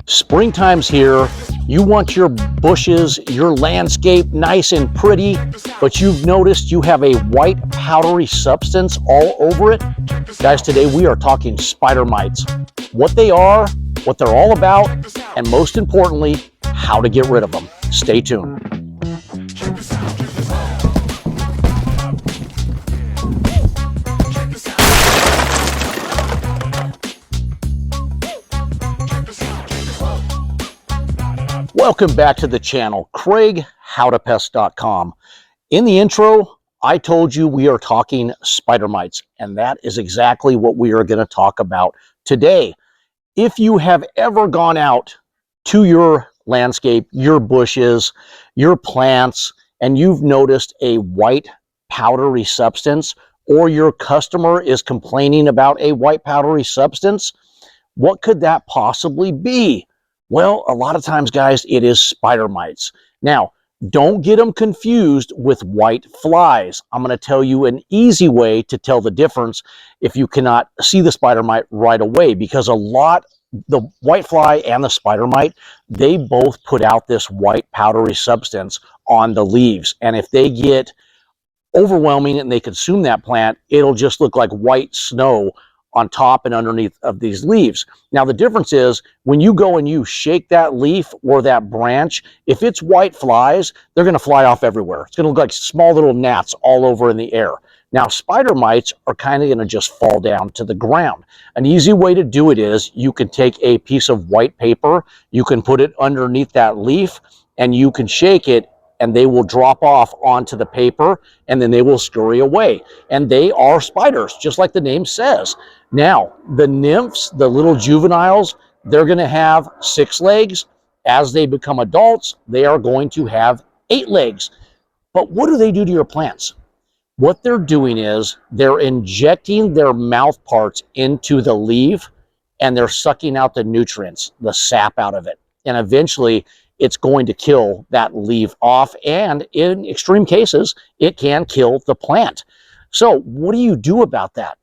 Springtime's here. You want your bushes, your landscape nice and pretty, but you've noticed you have a white powdery substance all over it. Guys, today we are talking spider mites. What they are, what they're all about, and most importantly, how to get rid of them. Stay tuned. Welcome back to the channel, Craig, howtopest.com. In the intro, I told you we are talking spider mites, and that is exactly what we are going to talk about today. If you have ever gone out to your landscape, your bushes, your plants, and you've noticed a white powdery substance, or your customer is complaining about a white powdery substance, what could that possibly be? Well, a lot of times, guys, it is spider mites. Now, don't get them confused with white flies. I'm going to tell you an easy way to tell the difference if you cannot see the spider mite right away, because the white fly and the spider mite, they both put out this white powdery substance on the leaves. And if they get overwhelming and they consume that plant, it'll just look like white snow on top and underneath of these leaves. Now, the difference is when you go and you shake that leaf or that branch, if it's white flies, they're going to fly off everywhere. It's going to look like small little gnats all over in the air. Now, spider mites are kind of going to just fall down to the ground. An easy way to do it is you can take a piece of white paper, you can put it underneath that leaf, and you can shake it, and they will drop off onto the paper, and then they will scurry away. And they are spiders, just like the name says. Now, the nymphs, the little juveniles, they're going to have 6 legs. As they become adults, they are going to have 8 legs. But what do they do to your plants? What they're doing is they're injecting their mouth parts into the leaf, and they're sucking out the nutrients, the sap out of it. And eventually, it's going to kill that leaf off, and in extreme cases, it can kill the plant. So what do you do about that?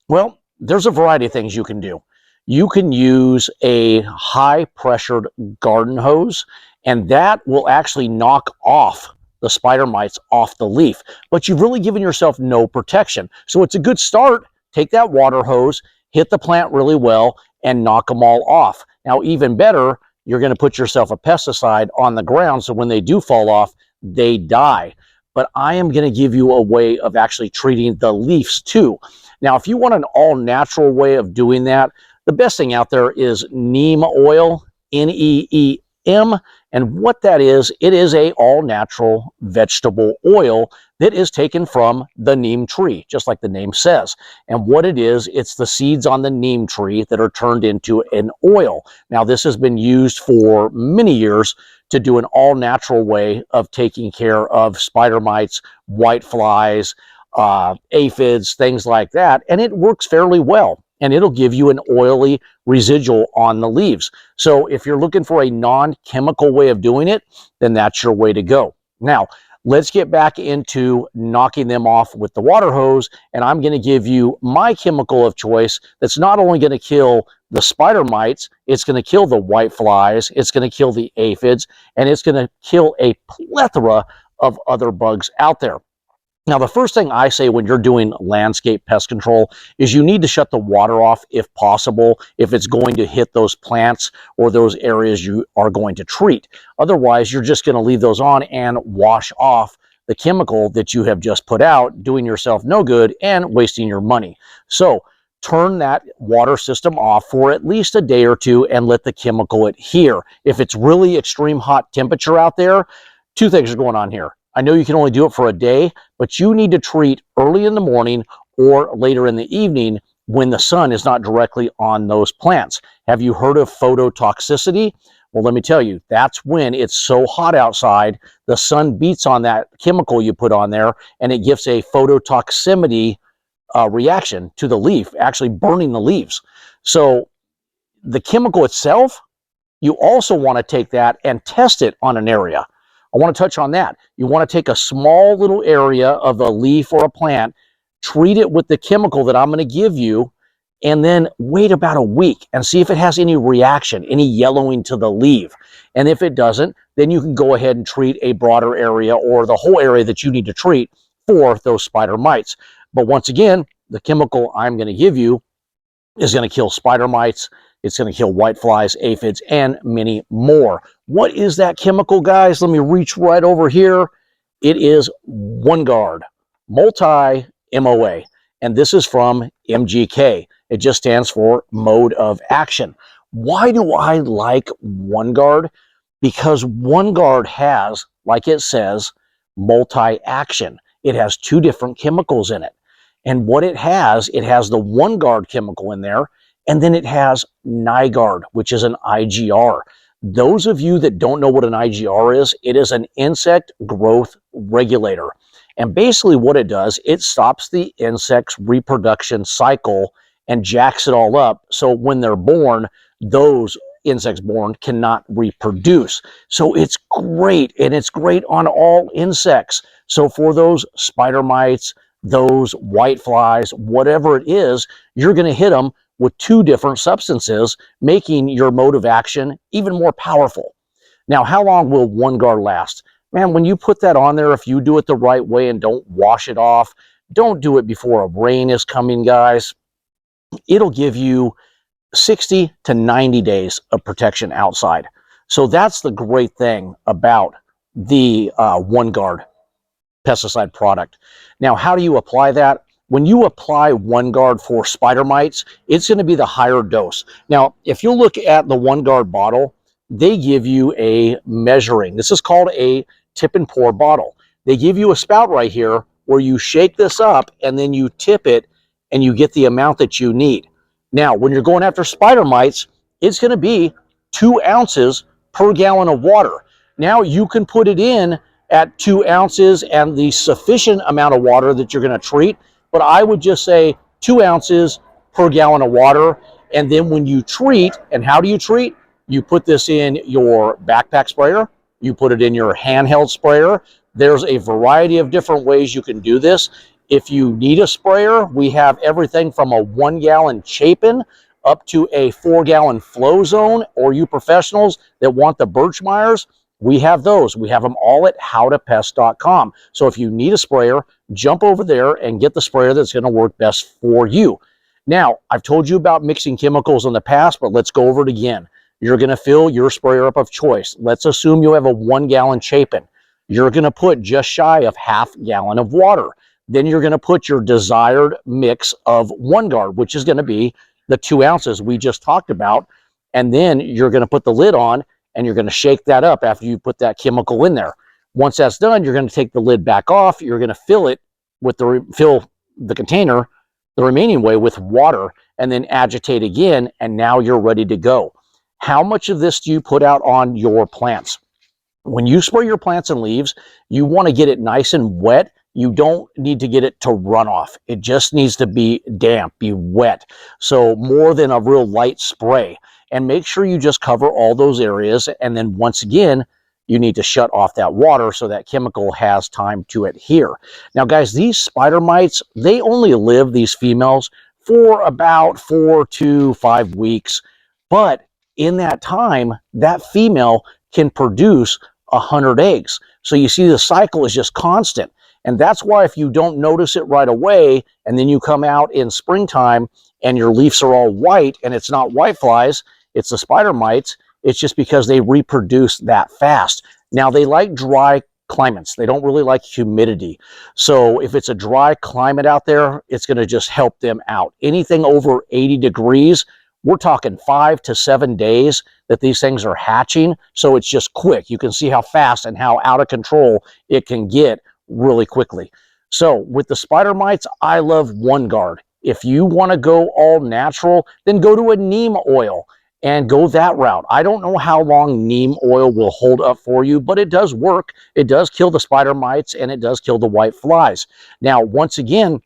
Well, there's a variety of things you can do. You can use a high-pressured garden hose, and that will actually knock off the spider mites off the leaf. But you've really given yourself no protection. So it's a good start. Take that water hose, hit the plant really well, and knock them all off. Now, even better, you're going to put yourself a pesticide on the ground, so when they do fall off, they die. But I am going to give you a way of actually treating the leaves too. Now, if you want an all-natural way of doing that, the best thing out there is neem oil, N-E-E-M. And what that is, it is a all-natural vegetable oil that is taken from the neem tree, just like the name says. And what it is, it's the seeds on the neem tree that are turned into an oil. Now, this has been used for many years to do an all-natural way of taking care of spider mites, white flies, aphids, things like that. And it works fairly well. And it'll give you an oily residual on the leaves. So if you're looking for a non-chemical way of doing it, then that's your way to go. Now, let's get back into knocking them off with the water hose, and I'm going to give you my chemical of choice that's not only going to kill the spider mites, it's going to kill the white flies, it's going to kill the aphids, and it's going to kill a plethora of other bugs out there. Now, the first thing I say when you're doing landscape pest control is you need to shut the water off if possible, if it's going to hit those plants or those areas you are going to treat. Otherwise, you're just going to leave those on and wash off the chemical that you have just put out, doing yourself no good and wasting your money. So turn that water system off for at least a day or two and let the chemical adhere. If it's really extreme hot temperature out there, 2 things are going on here. I know you can only do it for a day, but you need to treat early in the morning or later in the evening when the sun is not directly on those plants. Have you heard of phototoxicity? Well, let me tell you, that's when it's so hot outside, the sun beats on that chemical you put on there, and it gives a phototoxicity reaction to the leaf, actually burning the leaves. So the chemical itself, you also want to take that and test it on an area. I want to touch on that. You want to take a small little area of a leaf or a plant, treat it with the chemical that I'm going to give you, and then wait about a week and see if it has any reaction, any yellowing to the leaf. And if it doesn't, then you can go ahead and treat a broader area or the whole area that you need to treat for those spider mites. But once again, the chemical I'm going to give you is going to kill spider mites. It's going to kill whiteflies, aphids, and many more. What is that chemical, guys? Let me reach right over here. It is OneGuard, multi-MOA, and this is from MGK. It just stands for mode of action. Why do I like OneGuard? Because OneGuard has, like it says, multi-action. It has 2 different chemicals in it. And what it has the OneGuard chemical in there, and then it has NiGuard, which is an IGR. Those of you that don't know what an IGR is, it is an insect growth regulator. And basically what it does, it stops the insect's reproduction cycle and jacks it all up. So when they're born, those insects born cannot reproduce. So it's great, and it's great on all insects. So for those spider mites, those whiteflies, whatever it is, you're going to hit them with 2 different substances, making your mode of action even more powerful. Now, how long will OneGuard last? Man, when you put that on there, if you do it the right way and don't wash it off, don't do it before a rain is coming, guys, it'll give you 60 to 90 days of protection outside. So that's the great thing about the OneGuard pesticide product. Now, how do you apply that? When you apply OneGuard for spider mites, it's going to be the higher dose. Now, if you look at the OneGuard bottle, they give you a measuring. This is called a tip and pour bottle. They give you a spout right here where you shake this up and then you tip it and you get the amount that you need. Now, when you're going after spider mites, it's going to be 2 ounces per gallon of water. Now, you can put it in at 2 ounces and the sufficient amount of water that you're going to treat, but I would just say 2 ounces per gallon of water. And then when you treat, and how do you treat? You put this in your backpack sprayer, you put it in your handheld sprayer. There's a variety of different ways you can do this. If you need a sprayer, we have everything from a 1-gallon Chapin up to a 4-gallon Flow Zone, or you professionals that want the Birchmeyers, we have those. We have them all at howtopest.com. So if you need a sprayer, jump over there and get the sprayer that's going to work best for you. Now, I've told you about mixing chemicals in the past, but let's go over it again. You're going to fill your sprayer up of choice. Let's assume you have a 1-gallon Chapin. You're going to put just shy of ½ gallon of water. Then you're going to put your desired mix of OneGuard, which is going to be the 2 ounces we just talked about. And then you're going to put the lid on and you're going to shake that up after you put that chemical in there. Once that's done, you're going to take the lid back off. You're going to fill it with fill the container the remaining way with water and then agitate again. And now you're ready to go. How much of this do you put out on your plants? When you spray your plants and leaves, you want to get it nice and wet. You don't need to get it to run off. It just needs to be damp, be wet. So more than a real light spray. And make sure you just cover all those areas. And then once again, you need to shut off that water so that chemical has time to adhere. Now, guys, these spider mites, they only live, these females, for about 4 to 5 weeks. But in that time, that female can produce 100 eggs. So you see the cycle is just constant. And that's why if you don't notice it right away, and then you come out in springtime and your leaves are all white and it's not whiteflies, it's the spider mites, it's just because they reproduce that fast. Now, they like dry climates. They don't really like humidity. So if it's a dry climate out there, it's going to just help them out. Anything over 80 degrees, we're talking 5 to 7 days that these things are hatching. So it's just quick. You can see how fast and how out of control it can get really quickly. So with the spider mites, I love OneGuard. If you want to go all natural, then go to a neem oil and go that route. I don't know how long neem oil will hold up for you, but it does work. It does kill the spider mites and it does kill the white flies. Now, once again,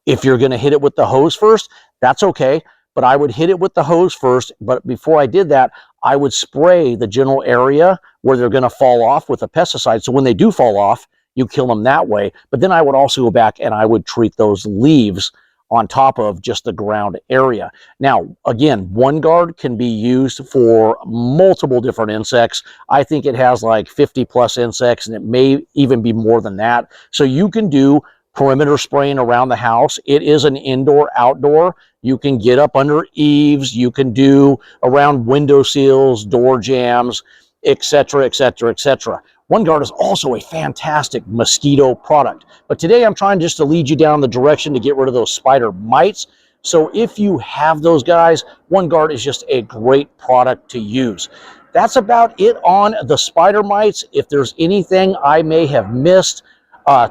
if you're going to hit it with the hose first, that's okay. But I would hit it with the hose first. But before I did that, I would spray the general area where they're going to fall off with a pesticide. So when they do fall off, you kill them that way. But then I would also go back and I would treat those leaves on top of just the ground area. Now, again, OneGuard can be used for multiple different insects. I think it has like 50 plus insects, and it may even be more than that. So you can do perimeter spraying around the house. It is an indoor-outdoor. You can get up under eaves. You can do around window sills, door jambs, etc., etc., etc. OneGuard is also a fantastic mosquito product. But today I'm trying just to lead you down the direction to get rid of those spider mites. So if you have those guys, OneGuard is just a great product to use. That's about it on the spider mites. If there's anything I may have missed,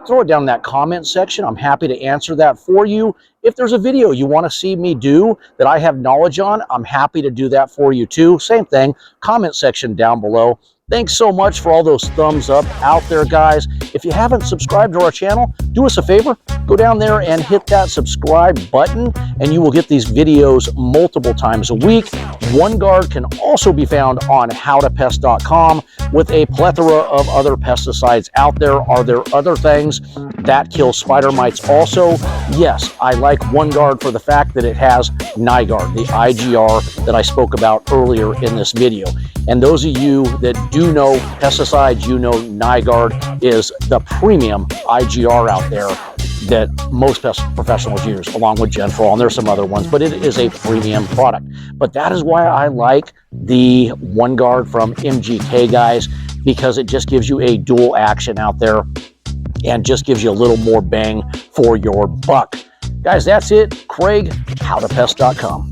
throw it down in that comment section. I'm happy to answer that for you. If there's a video you want to see me do that I have knowledge on, I'm happy to do that for you too. Same thing, comment section down below. Thanks so much for all those thumbs up out there, guys. If you haven't subscribed to our channel, do us a favor, go down there and hit that subscribe button, and you will get these videos multiple times a week. OneGuard can also be found on howtopest.com with a plethora of other pesticides out there. Are there other things that kill spider mites also? Yes, I like OneGuard for the fact that it has NiGuard, the IGR that I spoke about earlier in this video. And those of you that do know pesticides, you know NiGuard is the premium IGR out there that most pest professionals use, along with Gentrol, and there's some other ones, but it is a premium product. But that is why I like the OneGuard from MGK, guys, because it just gives you a dual action out there and just gives you a little more bang for your buck. Guys, that's it. Craig, howtopest.com.